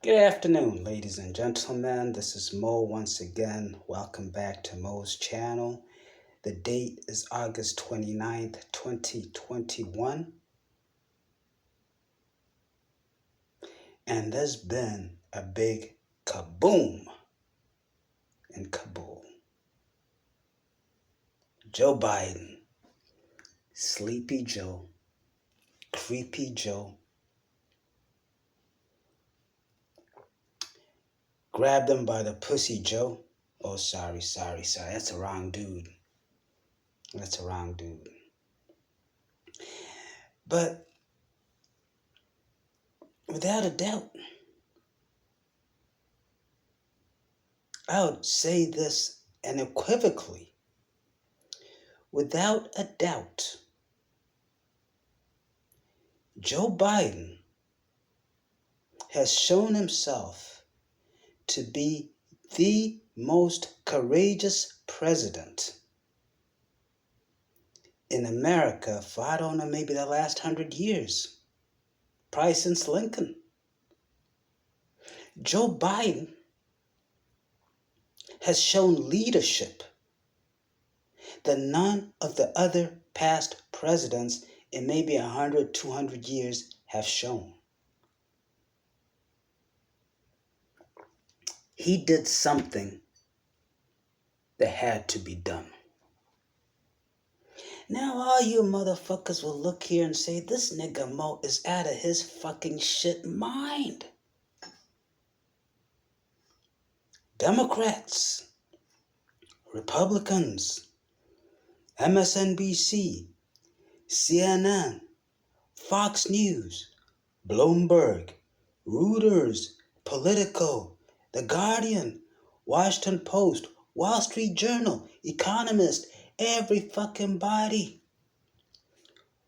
Good afternoon, ladies and gentlemen. This is Mo once again. Welcome back to Mo's channel. The date is August 29th, 2021. And there's been a big kaboom in Kabul. Joe Biden, Sleepy Joe, Creepy Joe, grabbed him by the pussy Joe. Oh, sorry. That's the wrong dude. But without a doubt, I would say this unequivocally. Without a doubt, Joe Biden has shown himself to be the most courageous president in America for, I don't know, maybe the last 100 years, probably since Lincoln. Joe Biden has shown leadership that none of the other past presidents in maybe 100, 200 years have shown. He did something that had to be done. Now all you motherfuckers will look here and say, this nigga Mo is out of his fucking shit mind. Democrats, Republicans, MSNBC, CNN, Fox News, Bloomberg, Reuters, Politico, The Guardian, Washington Post, Wall Street Journal, Economist, every fucking body.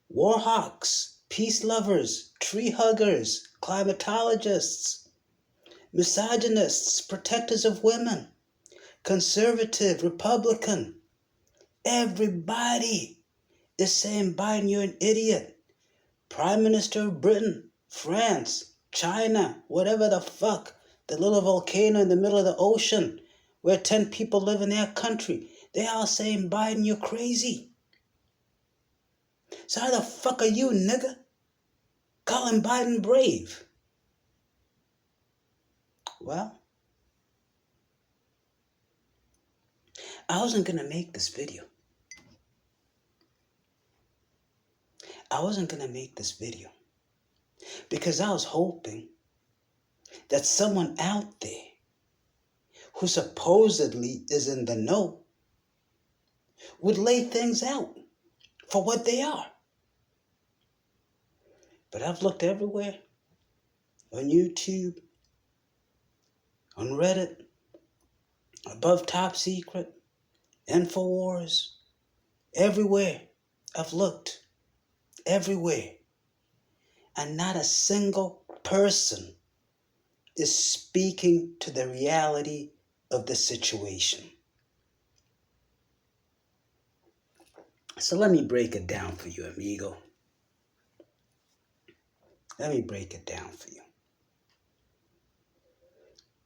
Warhawks, peace lovers, tree huggers, climatologists, misogynists, protectors of women, conservative, Republican. Everybody is saying, Biden, you're an idiot. Prime Minister of Britain, France, China, whatever the fuck, the little volcano in the middle of the ocean where 10 people live in their country, they all saying, Biden, you're crazy. So how the fuck are you, nigga, calling Biden brave? Well, I wasn't going to make this video. Because I was hoping that someone out there who supposedly is in the know would lay things out for what they are. But I've looked everywhere, on YouTube, on Reddit, above Top Secret, InfoWars, everywhere. I've looked everywhere. And not a single person is speaking to the reality of the situation. So let me break it down for you, amigo. Let me break it down for you.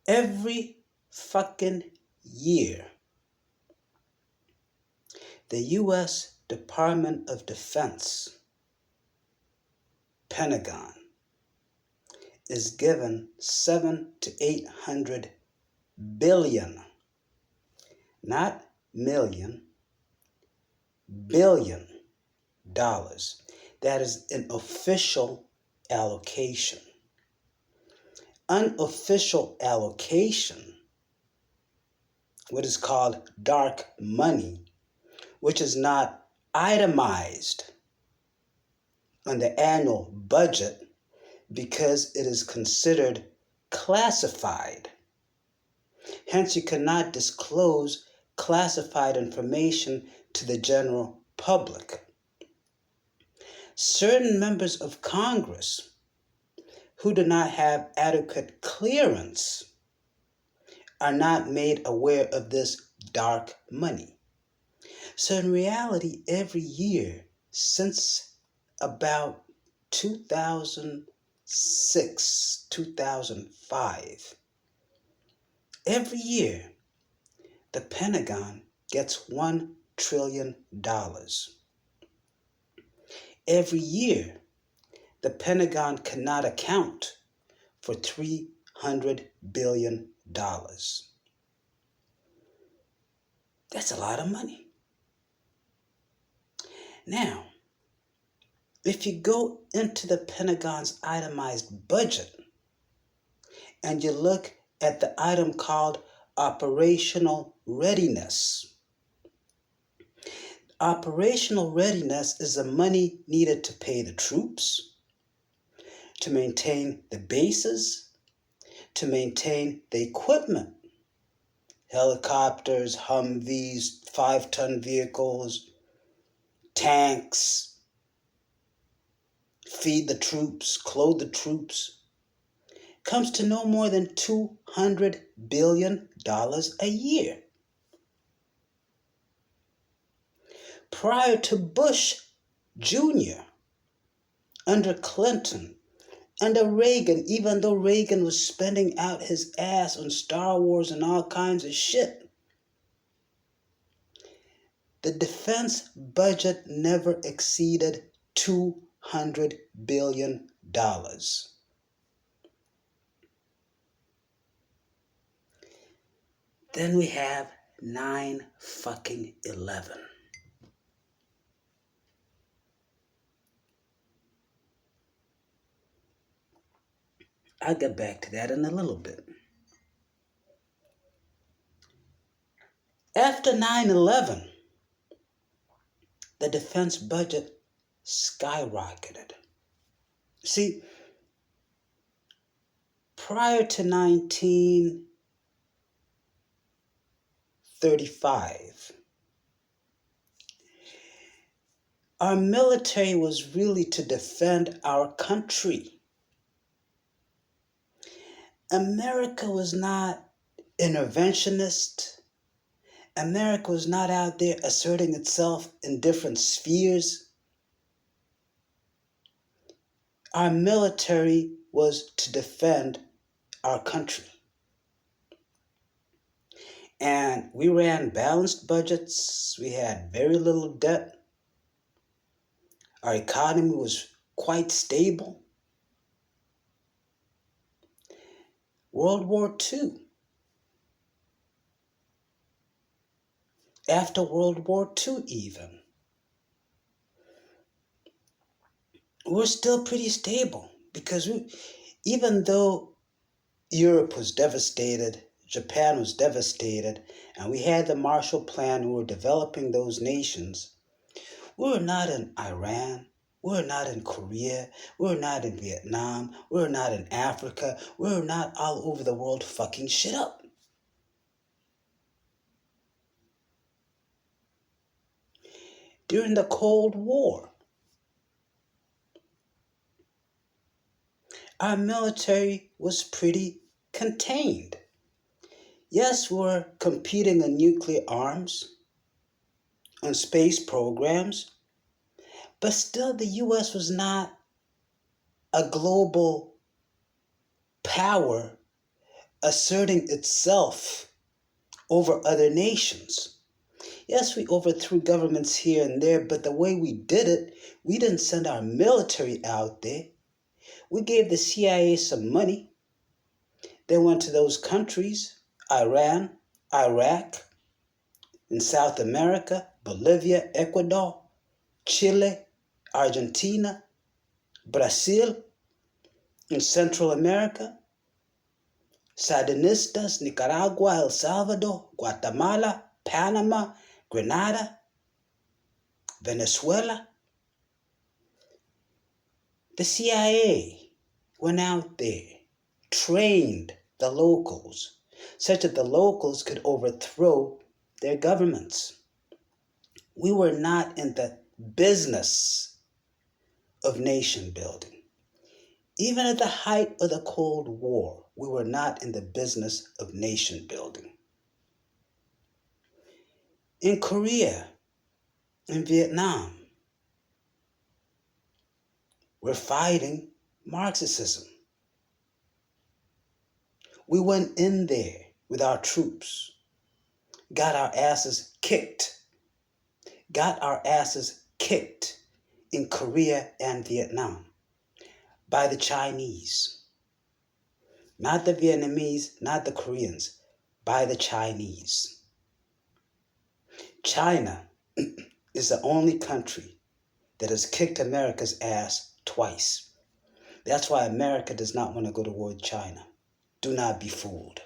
Every fucking year, the U.S. Department of Defense, Pentagon, is given 700 to 800 billion, not million, billion dollars. That is an official allocation. Unofficial allocation, what is called dark money, which is not itemized on the annual budget because it is considered classified. Hence, you cannot disclose classified information to the general public. Certain members of Congress who do not have adequate clearance are not made aware of this dark money. So in reality, every year since about 2000, 6, 2005. Every year, the Pentagon gets $1 trillion. Every year, the Pentagon cannot account for $300 billion. That's a lot of money. Now, if you go into the Pentagon's itemized budget and you look at the item called operational readiness, operational readiness is the money needed to pay the troops, to maintain the bases, to maintain the equipment, helicopters, Humvees, 5-ton vehicles, tanks, feed the troops, clothe the troops, comes to no more than $200 billion a year. Prior to Bush Jr., under Clinton, under Reagan, even though Reagan was spending out his ass on Star Wars and all kinds of shit, the defense budget never exceeded $200 billion. Then we have 9/11. I'll get back to that in a little bit. After 9/11, the defense budget skyrocketed. See, prior to 1935, our military was really to defend our country. America was not interventionist. America was not out there asserting itself in different spheres. Our military was to defend our country. And we ran balanced budgets. We had very little debt. Our economy was quite stable. World War II. After World War II even, we're still pretty stable because even though Europe was devastated, Japan was devastated, and we had the Marshall Plan, we were developing those nations, we were not in Iran, we were not in Korea, we were not in Vietnam, we were not in Africa, we were not all over the world fucking shit up. During the Cold War, our military was pretty contained. Yes, we're competing on nuclear arms, on space programs, but still the US was not a global power asserting itself over other nations. Yes, we overthrew governments here and there, but the way we did it, we didn't send our military out there. We gave the CIA some money. They went to those countries, Iran, Iraq, in South America, Bolivia, Ecuador, Chile, Argentina, Brazil, in Central America, Sandinistas, Nicaragua, El Salvador, Guatemala, Panama, Grenada, Venezuela. The CIA went out there, trained the locals, such that the locals could overthrow their governments. We were not in the business of nation building. Even at the height of the Cold War, we were not in the business of nation building. In Korea, in Vietnam, we're fighting Marxism. We went in there with our troops, got our asses kicked in Korea and Vietnam by the Chinese. Not the Vietnamese, not the Koreans, by the Chinese. China is the only country that has kicked America's ass twice. That's why America does not want to go to war with China. Do not be fooled.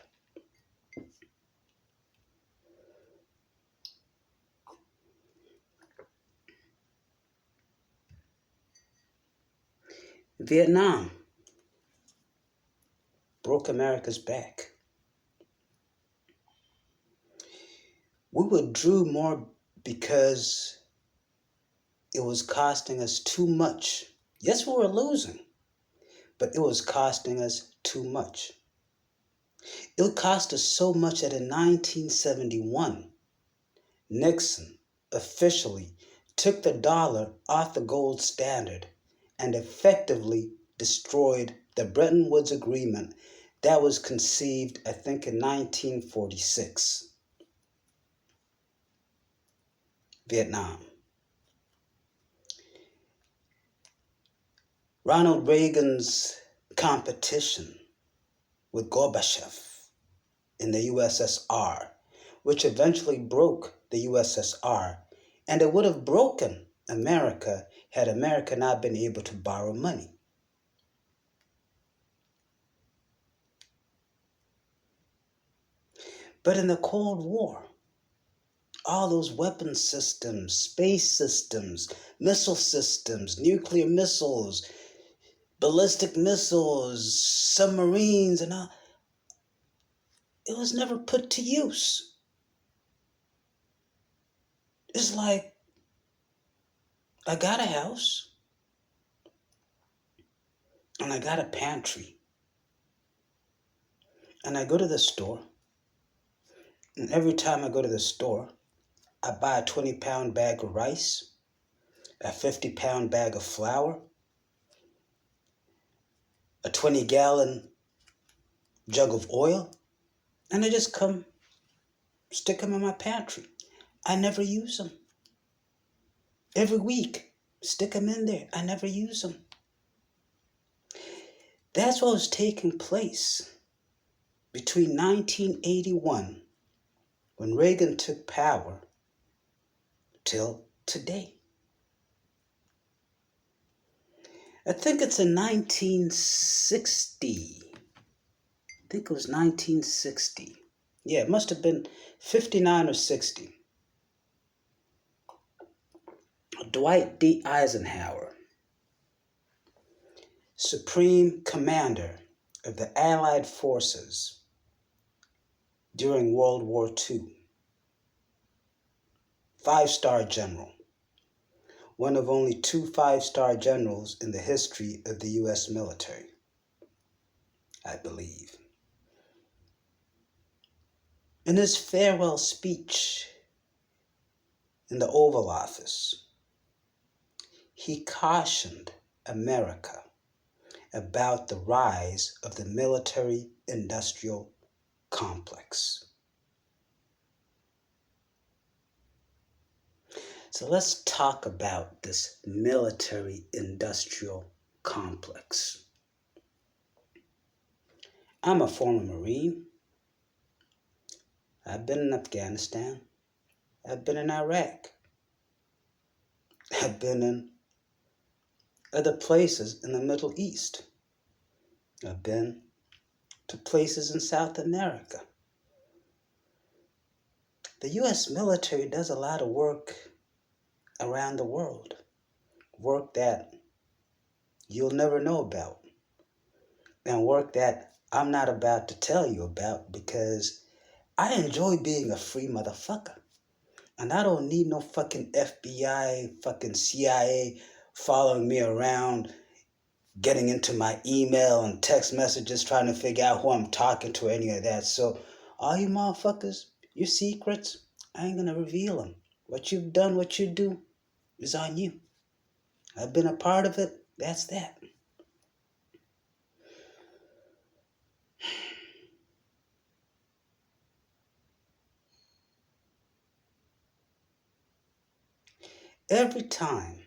Vietnam broke America's back. We withdrew more because it was costing us too much. Yes, we were losing, but it was costing us too much. It cost us so much that in 1971, Nixon officially took the dollar off the gold standard and effectively destroyed the Bretton Woods Agreement that was conceived, I think, in 1946. Vietnam. Ronald Reagan's competition with Gorbachev in the USSR, which eventually broke the USSR, and it would have broken America had America not been able to borrow money. But in the Cold War, all those weapon systems, space systems, missile systems, nuclear missiles, ballistic missiles, submarines, and all, it was never put to use. It's like, I got a house, and I got a pantry, and I go to the store, and every time I go to the store, I buy a 20-pound bag of rice, a 50-pound bag of flour, a 20-gallon jug of oil, and I just come stick them in my pantry. I never use them. Every week, stick them in there. I never use them. That's what was taking place between 1981, when Reagan took power, till today. I think it's in 1960. I think it was 1960. Yeah, it must have been 59 or 60. Dwight D. Eisenhower, Supreme Commander of the Allied Forces during World War II. 5-star general. One of only 2 5-star generals in the history of the U.S. military, I believe. In his farewell speech in the Oval Office, he cautioned America about the rise of the military-industrial complex. So let's talk about this military-industrial complex. I'm a former Marine. I've been in Afghanistan. I've been in Iraq. I've been in other places in the Middle East. I've been to places in South America. The U.S. military does a lot of work around the world, work that you'll never know about, and work that I'm not about to tell you about because I enjoy being a free motherfucker. And I don't need no fucking FBI, fucking CIA following me around, getting into my email and text messages, trying to figure out who I'm talking to, any of that. So all you motherfuckers, your secrets, I ain't gonna reveal them. What you've done, what you do, is on you. I've been a part of it, that's that. Every time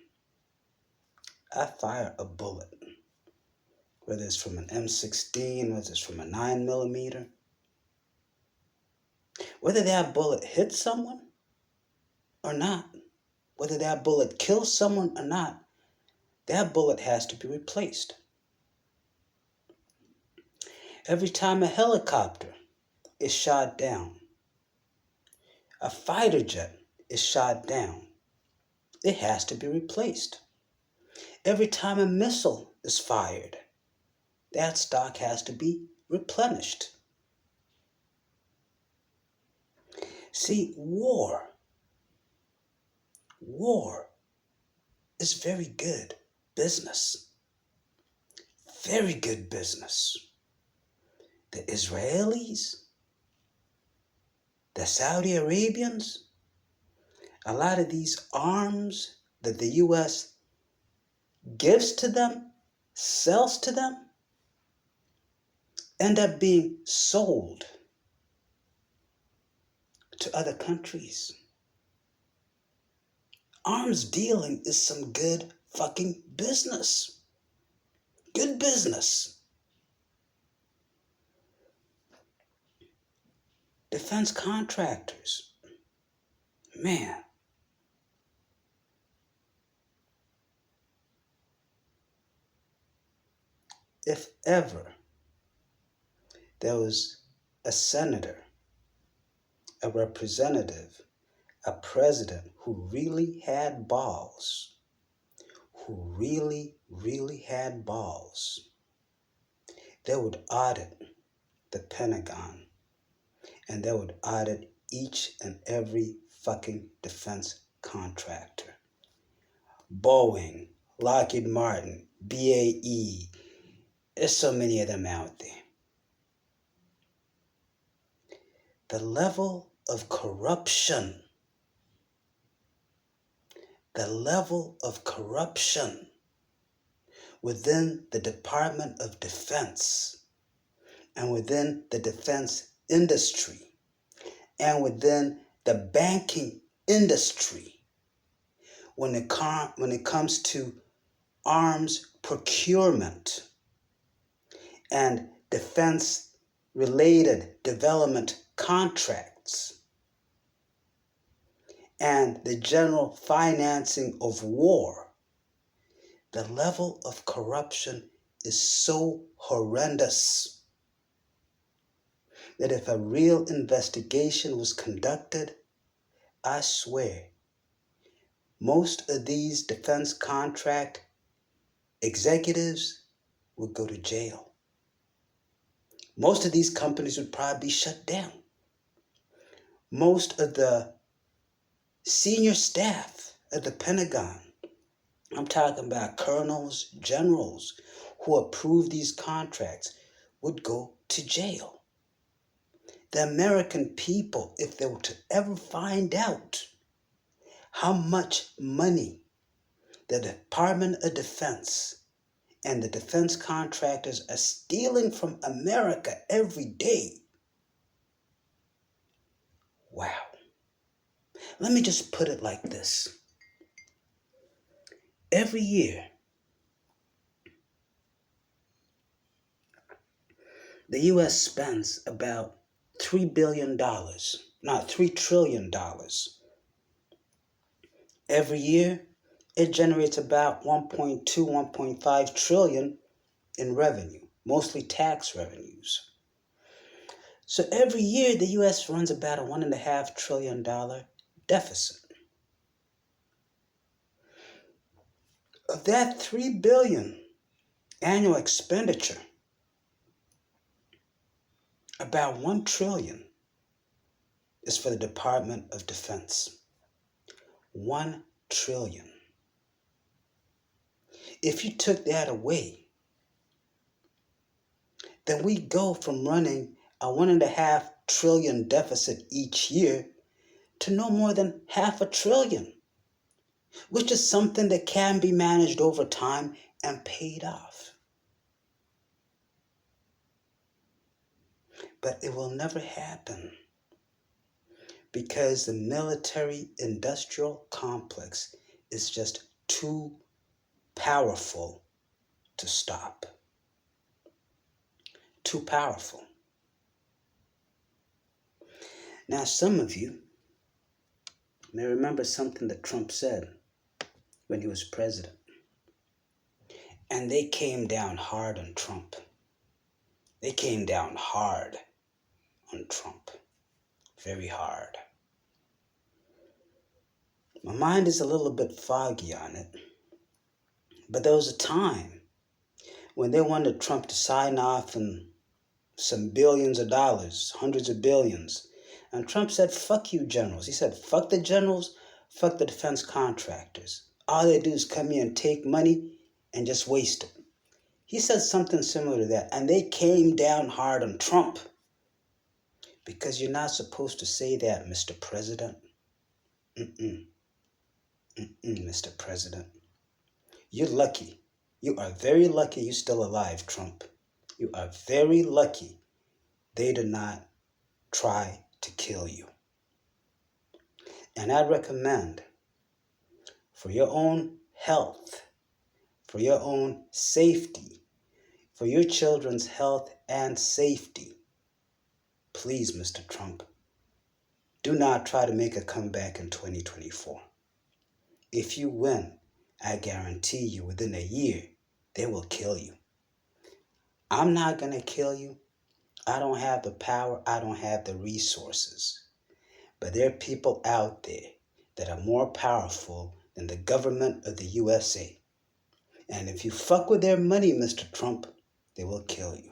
I fire a bullet, whether it's from an M16, whether it's from a 9mm, whether that bullet hits someone or not, whether that bullet kills someone or not, that bullet has to be replaced. Every time a helicopter is shot down, a fighter jet is shot down, it has to be replaced. Every time a missile is fired, that stock has to be replenished. See, war is very good business. Very good business. The Israelis, the Saudi Arabians, a lot of these arms that the U.S. gives to them, sells to them, end up being sold to other countries. Arms dealing is some good fucking business. Good business. Defense contractors. Man. If ever there was a senator, a representative, a president who really had balls, who really had balls, they would audit the Pentagon and they would audit each and every fucking defense contractor. Boeing, Lockheed Martin, BAE, there's so many of them out there. The level of corruption within the Department of Defense and within the defense industry and within the banking industry when it comes to arms procurement and defense-related development contracts and the general financing of war, the level of corruption is so horrendous that if a real investigation was conducted, I swear, most of these defense contract executives would go to jail. Most of these companies would probably be shut down. Most of the senior staff at the Pentagon, I'm talking about colonels, generals who approve these contracts, would go to jail. The American people, if they were to ever find out how much money the Department of Defense and the defense contractors are stealing from America every day, wow. Let me just put it like this. Every year, the U.S. spends about $3 billion, not $3 trillion. Every year, it generates about 1.2, 1.5 trillion in revenue, mostly tax revenues. So every year, the U.S. runs about a $1.5 trillion deficit. Of that $3 billion annual expenditure, about $1 trillion is for the Department of Defense. $1 trillion. If you took that away, then we go from running a $1.5 trillion deficit each year to no more than $0.5 trillion, which is something that can be managed over time and paid off. But it will never happen because the military-industrial complex is just too powerful to stop. Too powerful. Now, some of you may remember something that Trump said when he was president. And they came down hard on Trump. They came down hard on Trump. Very hard. My mind is a little bit foggy on it. But there was a time when they wanted Trump to sign off on some billions of dollars, hundreds of billions. And Trump said, fuck you, generals. He said, fuck the generals, fuck the defense contractors. All they do is come here and take money and just waste it. He said something similar to that. And they came down hard on Trump. Because you're not supposed to say that, Mr. President. Mr. President. You're lucky. You are very lucky you're still alive, Trump. You are very lucky they did not try to kill you. And I recommend, for your own health, for your own safety, for your children's health and safety, please, Mr. Trump, do not try to make a comeback in 2024. If you win, I guarantee you within a year, they will kill you. I'm not going to kill you. I don't have the power. I don't have the resources. But there are people out there that are more powerful than the government of the USA. And if you fuck with their money, Mr. Trump, they will kill you.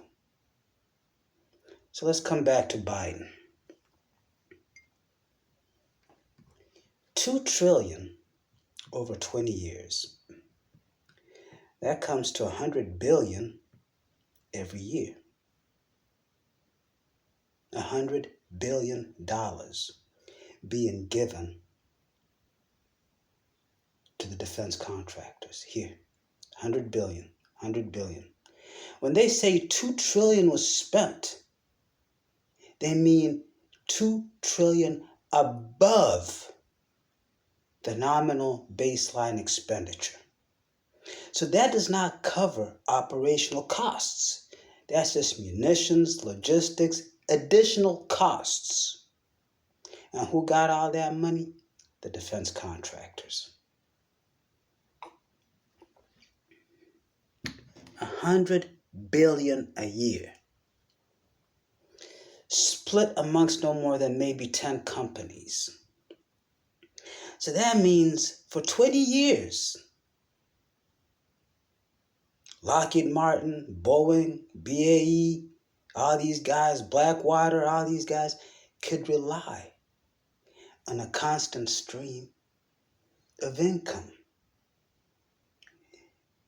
So let's come back to Biden. $2 trillion over 20 years. That comes to $100 billion every year. $100 billion being given to the defense contractors. Here, $100 billion. When they say $2 trillion was spent, they mean $2 trillion above the nominal baseline expenditure. So that does not cover operational costs. That's just munitions, logistics, additional costs. And who got all that money? The defense contractors. $100 billion a year, split amongst no more than maybe 10 companies. So that means for 20 years, Lockheed Martin, Boeing, BAE, all these guys, Blackwater, all these guys could rely on a constant stream of income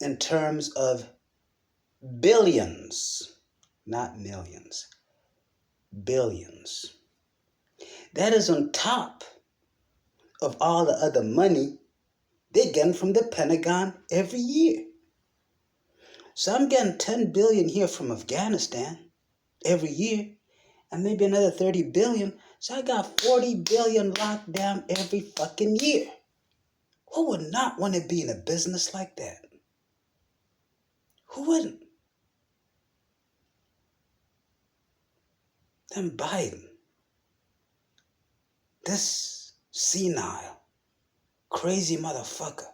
in terms of billions, not millions, billions. That is on top of all the other money they get from the Pentagon every year. So I'm getting $10 billion here from Afghanistan every year, and maybe another $30 billion. So I got $40 billion locked down every fucking year. Who would not want to be in a business like that? Who wouldn't? Then Biden, this senile, crazy motherfucker.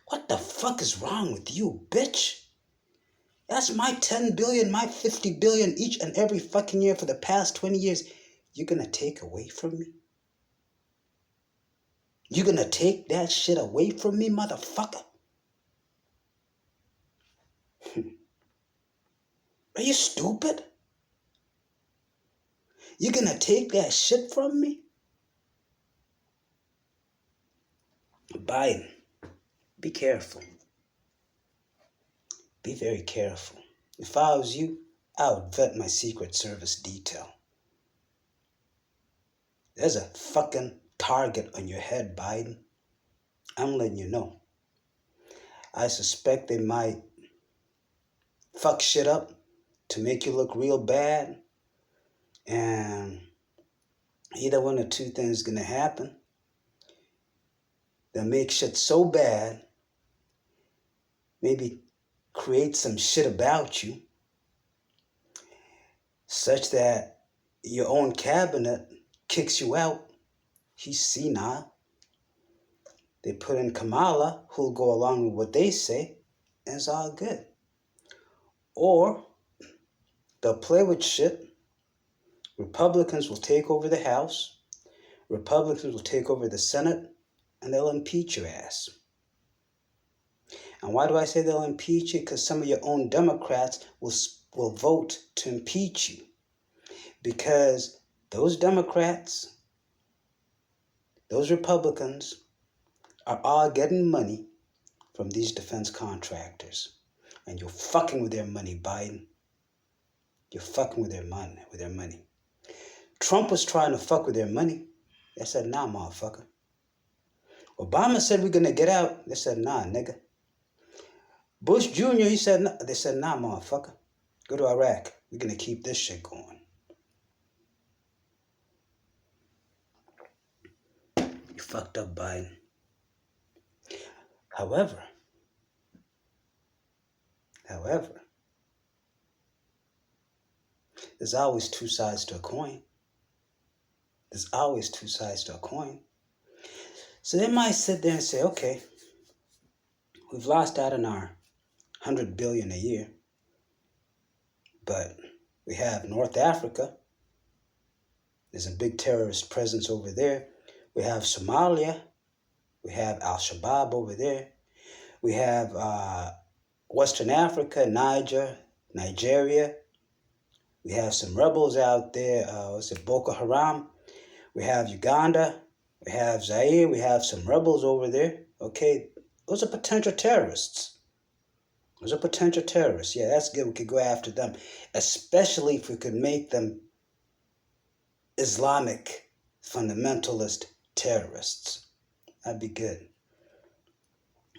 What the fuck is wrong with you, bitch? That's my 10 billion, my 50 billion each and every fucking year for the past 20 years. You're gonna take away from me? You're gonna take that shit away from me, motherfucker? Are you stupid? You're gonna take that shit from me? Biden, be careful. Be very careful. If I was you, I would vet my Secret Service detail. There's a fucking target on your head, Biden. I'm letting you know. I suspect they might fuck shit up to make you look real bad And either one of two things is going to happen. They'll make shit so bad, maybe create some shit about you, such that your own cabinet kicks you out. He's senile. They put in Kamala, who'll go along with what they say, and it's all good. Or they'll play with shit. Republicans will take over the House. Republicans will take over the Senate, and they'll impeach your ass. And why do I say they'll impeach you? Because some of your own Democrats will vote to impeach you. Because those Democrats, those Republicans, are all getting money from these defense contractors. And you're fucking with their money, Biden. You're fucking with their money. Trump was trying to fuck with their money. They said, nah, motherfucker. Obama said we're going to get out. They said, nah, nigga. Bush Jr., they said, nah, motherfucker. Go to Iraq. We're going to keep this shit going. You fucked up, Biden. However, there's always two sides to a coin. There's always two sides to a coin. So they might sit there and say, okay, we've lost out on our $100 billion a year, but we have North Africa. There's a big terrorist presence over there. We have Somalia. We have Al-Shabaab over there. We have Western Africa, Nigeria. We have some rebels out there. Boko Haram. We have Uganda. We have Zaire. We have some rebels over there. Okay, those are potential terrorists. Yeah, that's good. We could go after them, especially if we could make them Islamic fundamentalist terrorists. That'd be good.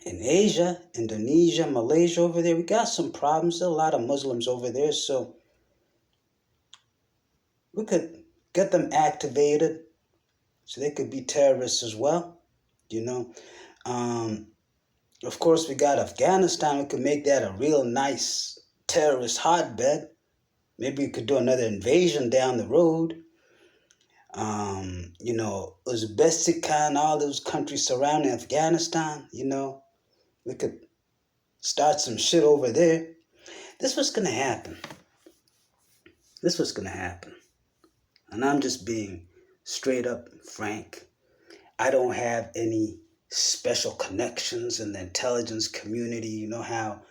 In Asia, Indonesia, Malaysia over there, we got some problems. There are a lot of Muslims over there, so we could get them activated so they could be terrorists as well, you know. Of course, we got Afghanistan. We could make that a real nice terrorist hotbed. Maybe we could do another invasion down the road. Uzbekistan, all those countries surrounding Afghanistan, we could start some shit over there. This was going to happen. And I'm just being straight up frank. I don't have any special connections in the intelligence community. You know how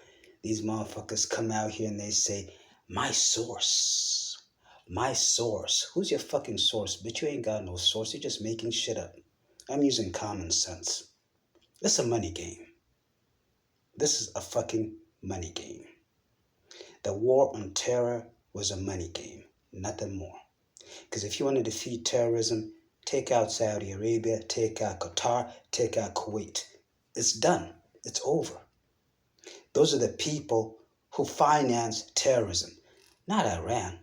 these motherfuckers come out here and they say, my source. Who's your fucking source? Bitch, you ain't got no source. You're just making shit up. I'm using common sense. This is a money game. This is a fucking money game. The war on terror was a money game, nothing more. Because if you want to defeat terrorism, take out Saudi Arabia, take out Qatar, take out Kuwait. It's done. It's over. Those are the people who finance terrorism, not Iran.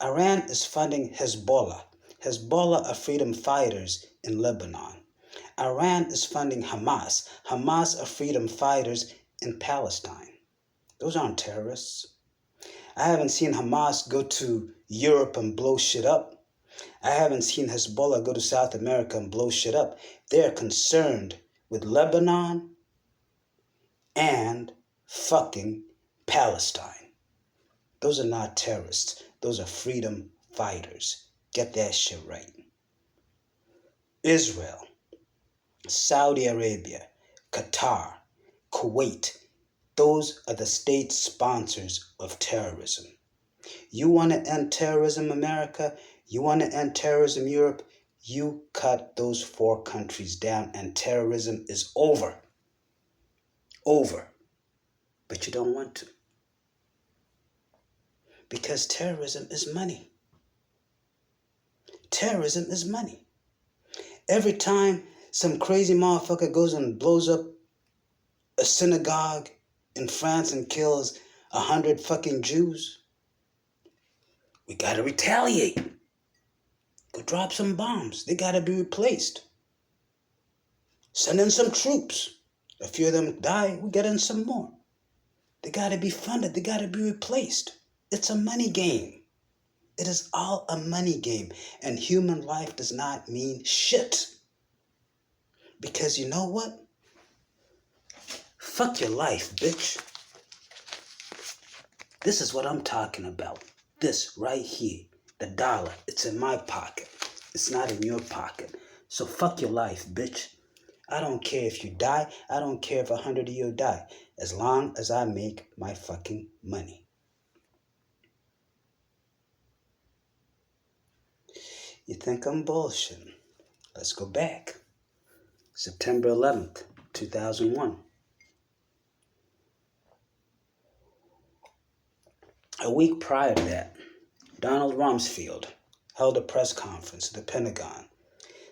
Iran is funding Hezbollah. Hezbollah are freedom fighters in Lebanon. Iran is funding Hamas. Hamas are freedom fighters in Palestine. Those aren't terrorists. I haven't seen Hamas go to Europe and blow shit up. I haven't seen Hezbollah go to South America and blow shit up. They're concerned with Lebanon and fucking Palestine. Those are not terrorists. Those are freedom fighters. Get that shit right. Israel, Saudi Arabia, Qatar, Kuwait, those are the state sponsors of terrorism. You want to end terrorism, America? You want to end terrorism, Europe? You cut those 4 countries down and terrorism is over. Over. But you don't want to. Because terrorism is money. Terrorism is money. Every time some crazy motherfucker goes and blows up a synagogue in France and kills 100 fucking Jews, We got to retaliate. Go drop some bombs. They got to be replaced. Send in some troops. A few of them die, we get in some more. They got to be funded. They got to be replaced. It's a money game. It is all a money game. And human life does not mean shit. Because you know what? Fuck your life, bitch. This is what I'm talking about. This right here. The dollar. It's in my pocket. It's not in your pocket. So fuck your life, bitch. I don't care if you die. I don't care if 100 of you die. As long as I make my fucking money. You think I'm bullshitting? Let's go back. September 11th, 2001. A week prior to that, Donald Rumsfeld held a press conference at the Pentagon,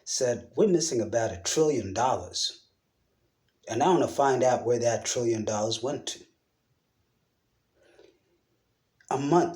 said, we're missing about $1 trillion. And I want to find out where that $1 trillion went to. A month